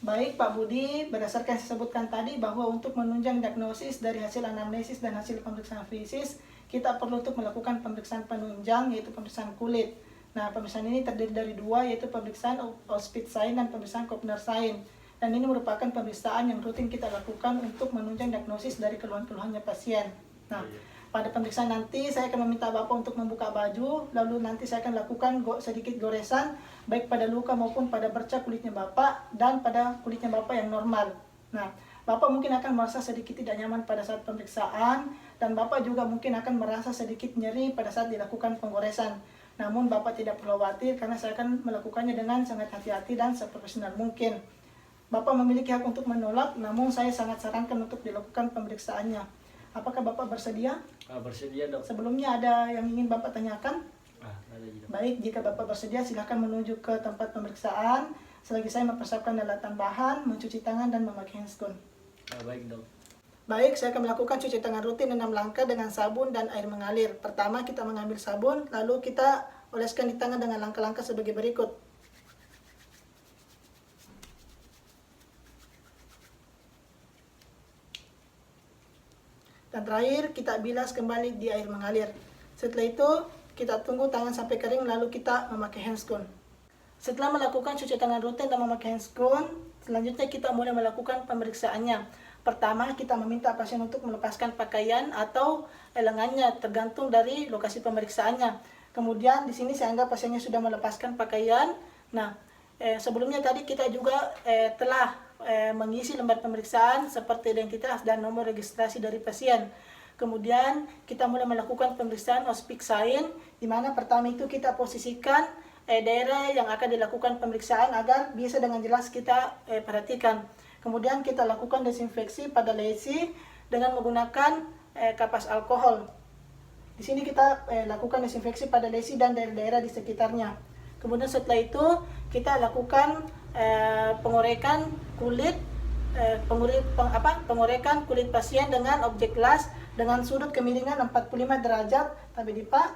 Baik Pak Budi, berdasarkan yang saya sebutkan tadi bahwa untuk menunjang diagnosis dari hasil anamnesis dan hasil pemeriksaan fisis, kita perlu untuk melakukan pemeriksaan penunjang, yaitu pemeriksaan kulit. Nah, pemeriksaan ini terdiri dari dua, yaitu pemeriksaan Auspitz-Sign dan pemeriksaan Kopner-Sign. Dan ini merupakan pemeriksaan yang rutin kita lakukan untuk menunjang diagnosis dari keluhan-keluhannya pasien. Nah, pada pemeriksaan nanti saya akan meminta Bapak untuk membuka baju, lalu nanti saya akan lakukan sedikit goresan, baik pada luka maupun pada bercak kulitnya Bapak dan pada kulitnya Bapak yang normal. Nah, Bapak mungkin akan merasa sedikit tidak nyaman pada saat pemeriksaan, dan Bapak juga mungkin akan merasa sedikit nyeri pada saat dilakukan penggoresan. Namun Bapak tidak perlu khawatir karena saya akan melakukannya dengan sangat hati-hati dan seprofesional mungkin. Bapak memiliki hak untuk menolak, namun saya sangat sarankan untuk dilakukan pemeriksaannya. Apakah Bapak bersedia? Bersedia dok. Sebelumnya ada yang ingin Bapak tanyakan? Ada dok. Baik, jika Bapak bersedia silakan menuju ke tempat pemeriksaan selagi saya mempersiapkan alat tambahan, mencuci tangan dan memakai handscoon. Baik dok. Baik, saya akan melakukan cuci tangan rutin 6 langkah dengan sabun dan air mengalir. Pertama kita mengambil sabun, lalu kita oleskan di tangan dengan langkah-langkah sebagai berikut. Dan terakhir kita bilas kembali di air mengalir. Setelah itu kita tunggu tangan sampai kering lalu kita memakai handscoon. Setelah melakukan cuci tangan rutin dan memakai handscoon, selanjutnya kita mulai melakukan pemeriksaannya. Pertama kita meminta pasien untuk melepaskan pakaian atau lengannya tergantung dari lokasi pemeriksaannya. Kemudian di sini saya anggap pasiennya sudah melepaskan pakaian. Nah, sebelumnya tadi kita juga telah mengisi lembar pemeriksaan seperti identitas dan nomor registrasi dari pasien. Kemudian kita mulai melakukan pemeriksaan Auspitz-Sign, di mana pertama itu kita posisikan daerah yang akan dilakukan pemeriksaan agar bisa dengan jelas kita perhatikan. Kemudian kita lakukan desinfeksi pada lesi dengan menggunakan kapas alkohol. Di sini kita lakukan desinfeksi pada lesi dan daerah-daerah di sekitarnya. Kemudian setelah itu kita lakukan pengorekan kulit pengorekan kulit pasien dengan objek las dengan sudut kemiringan 45 derajat. Tapi Pak,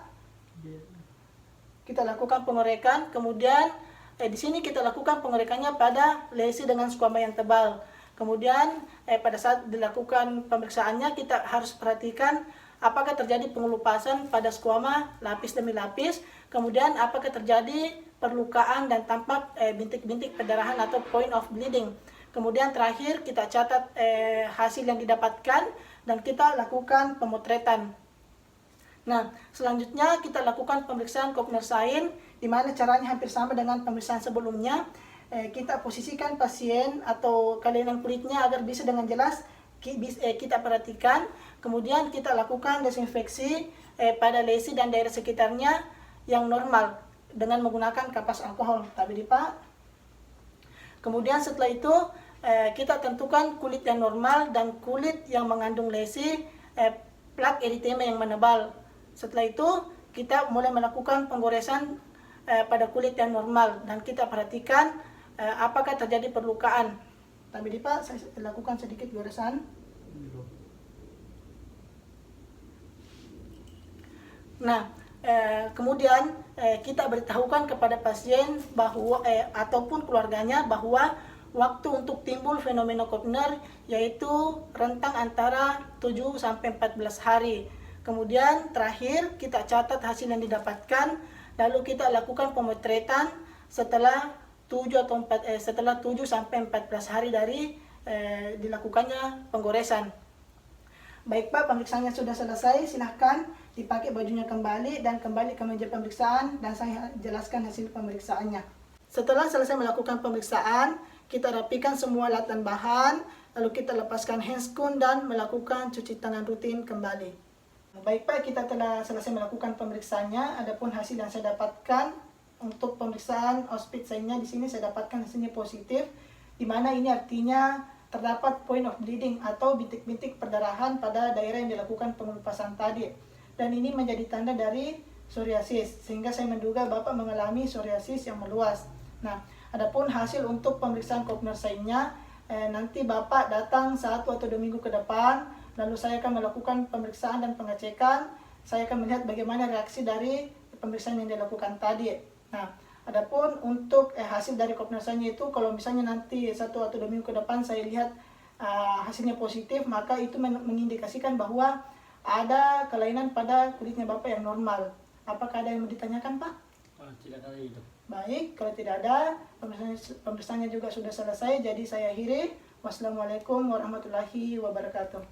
kita lakukan pengorekan. Kemudian di sini kita lakukan pengorekannya pada lesi dengan skuama yang tebal. Kemudian pada saat dilakukan pemeriksaannya kita harus perhatikan apakah terjadi pengelupasan pada skuama lapis demi lapis, kemudian apakah terjadi perlukaan dan tampak bintik-bintik perdarahan atau point of bleeding. Kemudian terakhir kita catat hasil yang didapatkan dan kita lakukan pemotretan. Nah, selanjutnya kita lakukan pemeriksaan Kopner-Sign, di mana caranya hampir sama dengan pemeriksaan sebelumnya. Kita posisikan pasien atau kelainan kulitnya agar bisa dengan jelas kita perhatikan. Kemudian kita lakukan desinfeksi pada lesi dan daerah sekitarnya yang normal dengan menggunakan kapas alkohol. Tapi Pak. Kemudian setelah itu kita tentukan kulit yang normal dan kulit yang mengandung lesi plak eritema yang menebal. Setelah itu kita mulai melakukan penggoresan pada kulit yang normal dan kita perhatikan apakah terjadi perlukaan. Tapi Pak, saya lakukan sedikit goresan. Nah, kemudian kita beritahukan kepada pasien bahwa ataupun keluarganya bahwa waktu untuk timbul fenomena Kopner yaitu rentang antara 7 sampai 14 hari. Kemudian terakhir kita catat hasil yang didapatkan, lalu kita lakukan pemotretan setelah 7 sampai 14 hari dari dilakukannya penggoresan. Baik Pak, pemeriksaannya sudah selesai. Silahkan dipakai bajunya kembali dan kembali ke meja pemeriksaan dan saya jelaskan hasil pemeriksaannya. Setelah selesai melakukan pemeriksaan, kita rapikan semua alat dan bahan, lalu kita lepaskan handscoon dan melakukan cuci tangan rutin kembali. Baik Pak, kita telah selesai melakukan pemeriksaannya. Adapun hasil yang saya dapatkan untuk pemeriksaan Auspitz-Sign-nya di sini saya dapatkan hasilnya positif, di mana ini artinya terdapat point of bleeding atau bintik-bintik perdarahan pada daerah yang dilakukan pengelupasan tadi. Dan ini menjadi tanda dari psoriasis, sehingga saya menduga Bapak mengalami psoriasis yang meluas. Nah, adapun hasil untuk pemeriksaan Kopner-Sign-nya nanti Bapak datang 1 atau 2 minggu ke depan, lalu saya akan melakukan pemeriksaan dan pengecekan. Saya akan melihat bagaimana reaksi dari pemeriksaan yang dilakukan tadi. Nah, Adapun untuk hasil dari kopnasanya itu, kalau misalnya nanti 1 atau 2 minggu ke depan saya lihat hasilnya positif, maka itu mengindikasikan bahwa ada kelainan pada kulitnya Bapak yang normal. Apakah ada yang mau ditanyakan, Pak? Tidak ada lagi, Dok. Baik, kalau tidak ada, pemeriksaannya juga sudah selesai, jadi saya akhiri. Wassalamualaikum warahmatullahi wabarakatuh.